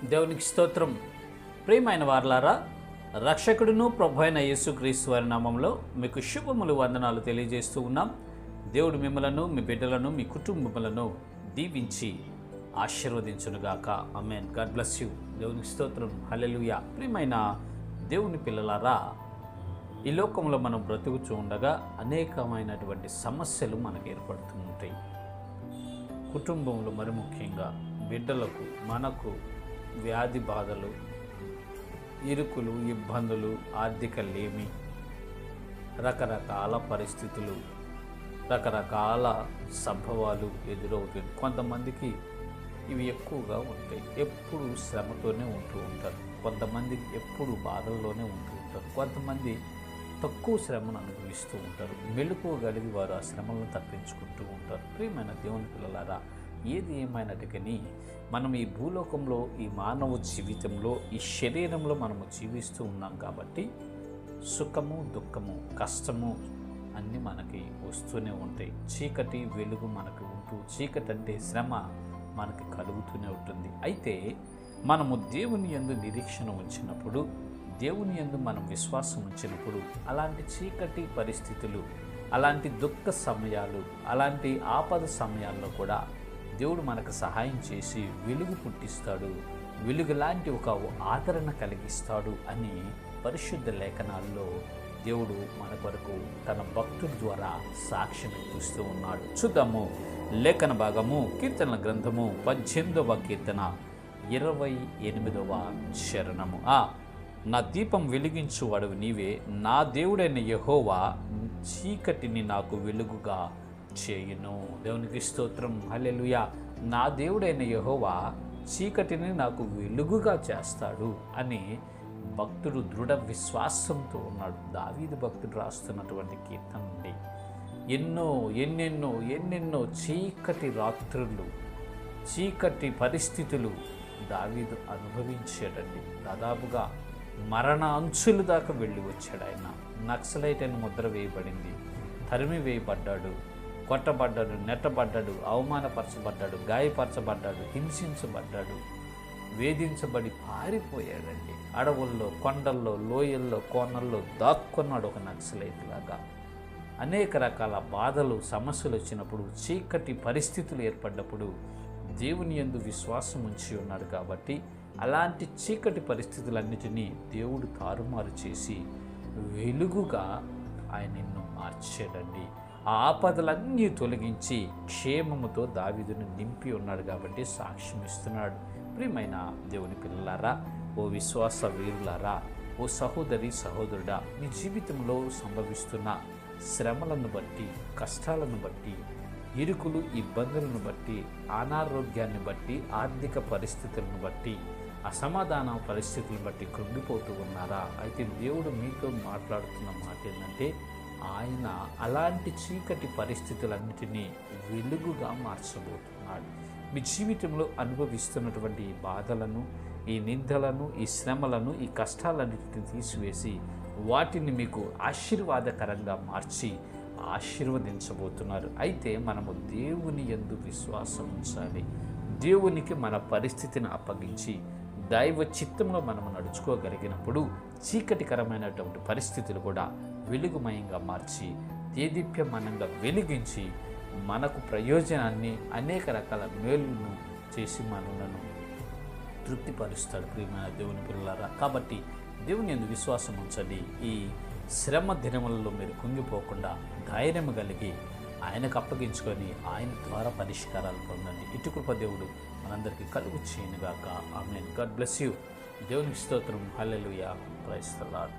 దేవునికి స్తోత్రం. ప్రియమైన వారలారా, రక్షకుడును ప్రభు అయిన యేసుక్రీస్తు వారి నామంలో మీకు శుభములు వందనాలు తెలియజేస్తూ ఉన్నాం. దేవుడు మిమ్మలను, మీ బిడ్డలను, మీ కుటుంబములను దీవించి ఆశీర్వదించునుగాక. ఆమేన్. God bless you. దేవునికి స్తోత్రం. హల్లెలూయా. ప్రియమైన దేవుని పిల్లలారా, ఈ లోకంలో మనం బ్రతుకుచూ ఉండగా అనేకమైనటువంటి సమస్యలు మనకు ఏర్పడుతూ ఉంటాయి. కుటుంబంలో మరి ముఖ్యంగా బిడ్డలకు, మనకు వ్యాధి బాధలు, ఇరుకులు, ఇబ్బందులు, ఆర్థిక లేమి, రకరకాల పరిస్థితులు, రకరకాల సంభవాలు ఎదురవుతాయి. కొంతమందికి ఇవి ఎక్కువగా ఉంటాయి. ఎప్పుడు శ్రమతోనే ఉంటూ ఉంటారు. కొంతమంది ఎప్పుడు బాధల్లోనే ఉంటూ ఉంటారు. కొంతమంది తక్కువ శ్రమను అనుభవిస్తూ ఉంటారు. మెలకువగలిగి వారు ఆ శ్రమలను తప్పించుకుంటూ ఉంటారు. ప్రియమైన దేవుని పిల్లలారా, ఏది ఏమైనట్టుకని మనం ఈ భూలోకంలో, ఈ మానవ జీవితంలో, ఈ శరీరంలో మనము జీవిస్తూ ఉన్నాం కాబట్టి సుఖము, దుఃఖము, కష్టము అన్నీ మనకి వస్తూనే ఉంటాయి. చీకటి, వెలుగు మనకు ఉంటూ, చీకటి అంటే శ్రమ మనకి కలుగుతూనే ఉంటుంది. అయితే మనము దేవుని యందు నిరీక్షణ ఉంచినప్పుడు, దేవుని యందు మనం విశ్వాసం ఉంచినప్పుడు, అలాంటి చీకటి పరిస్థితులు, అలాంటి దుఃఖ సమయాలు, అలాంటి ఆపద సమయాల్లో కూడా దేవుడు మనకు సహాయం చేసి వెలుగు పుట్టిస్తాడు, వెలుగు లాంటి ఒక ఆదరణ కలిగిస్తాడు అని పరిశుద్ధ లేఖనాల్లో దేవుడు మన కొరకు తన భక్తుడి ద్వారా సాక్ష్యం ఇస్తూ ఉన్నాడు. చూద్దాము లేఖన భాగము, కీర్తనల గ్రంథము 18వ కీర్తన 28వ చరణము. నా దీపం వెలిగించువాడు నీవే, నా దేవుడైన యెహోవా చీకటిని నాకు వెలుగుగా చేయును. దేవునికి స్తోత్రం. హల్లెలూయా. నా దేవుడైన యెహోవా చీకటిని నాకు వెలుగుగా చేస్తాడు అని భక్తుడు దృఢ విశ్వాసంతో ఉన్నాడు. దావీదు భక్తుడు రాస్తున్నటువంటి కీర్తన నుండి ఎన్నెన్నో చీకటి రాత్రులు, చీకటి పరిస్థితులు దావీదు అనుభవించాడండి. దాదాపుగా మరణ అంచుల దాకా వెళ్ళి వచ్చాడు. ఆయన నక్సలైట్ అని ముద్ర వేయబడింది, తరిమి వేయబడ్డాడు, కొట్టబడ్డాడు, నెట్టబడ్డాడు, అవమానపరచబడ్డాడు, గాయపరచబడ్డాడు, హింసించబడ్డాడు, వేధించబడి పారిపోయాడండి. అడవుల్లో, కొండల్లో, లోయల్లో, కోనల్లో దాక్కున్నాడు ఒక నక్సలైట్ లాగా. అనేక రకాల బాధలు, సమస్యలు వచ్చినప్పుడు, చీకటి పరిస్థితులు ఏర్పడ్డప్పుడు దేవుని యందు విశ్వాసం ఉంచి ఉన్నాడు కాబట్టి అలాంటి చీకటి పరిస్థితులన్నిటినీ దేవుడు తారుమారు చేసి వెలుగుగా ఆయన నిన్ను మార్చాడండి. ఆ ఆపదలన్నీ తొలగించి క్షేమముతో దావీదును నింపి ఉన్నాడు కాబట్టి సాక్ష్యం ఇస్తున్నాడు. ప్రియమైన దేవుని పిల్లలారా, ఓ విశ్వాస వీరులారా, ఓ సహోదరి, సహోదరుడా, మీ జీవితంలో సంభవిస్తున్న శ్రమలను బట్టి, కష్టాలను బట్టి, ఇరుకులు, ఇబ్బందులను బట్టి, అనారోగ్యాన్ని బట్టి, ఆర్థిక పరిస్థితులను బట్టి, అసమాధాన పరిస్థితులను బట్టి కృంగిపోతూ ఉన్నారా? అయితే దేవుడు మీతో మాట్లాడుతున్న మాట ఏంటంటే, ఆయన అలాంటి చీకటి పరిస్థితులన్నిటినీ వెలుగుగా మార్చబోతున్నాడు. మీ జీవితంలో అనుభవిస్తున్నటువంటి ఈ బాధలను, ఈ నిందలను, ఈ శ్రమలను, ఈ కష్టాలన్నిటిని తీసివేసి వాటిని మీకు ఆశీర్వాదకరంగా మార్చి ఆశీర్వదించబోతున్నారు. అయితే మనము దేవుని యందు విశ్వాసం ఉంచాలి. దేవునికి మన పరిస్థితిని అప్పగించి దైవ చిత్తంలో మనము నడుచుకోగలిగినప్పుడు చీకటికరమైనటువంటి పరిస్థితులు కూడా వెలుగుమయంగా మార్చి, దేదీప్యమానంగా వెలిగించి మనకు ప్రయోజనాన్ని, అనేక రకాల మేలును చేసి మనలను తృప్తిపరుస్తాడు. ప్రియమైన దేవుని పిల్లలారా, కాబట్టి దేవుని యందు విశ్వాసం ఉంచండి. ఈ శ్రమ దినములలో మీరు కుంగిపోకుండా ధైర్యం కలిగి ఆయనకు అప్పగించుకొని ఆయన ద్వారా పరిష్కారాలు పొందండి. ఇటు కృప దేవుడు మనందరికీ కలుగు చేయనుగాక. ఆమేన్. God bless you. దేవునికి స్తోత్రం. హల్లెలూయా. Praise the lord.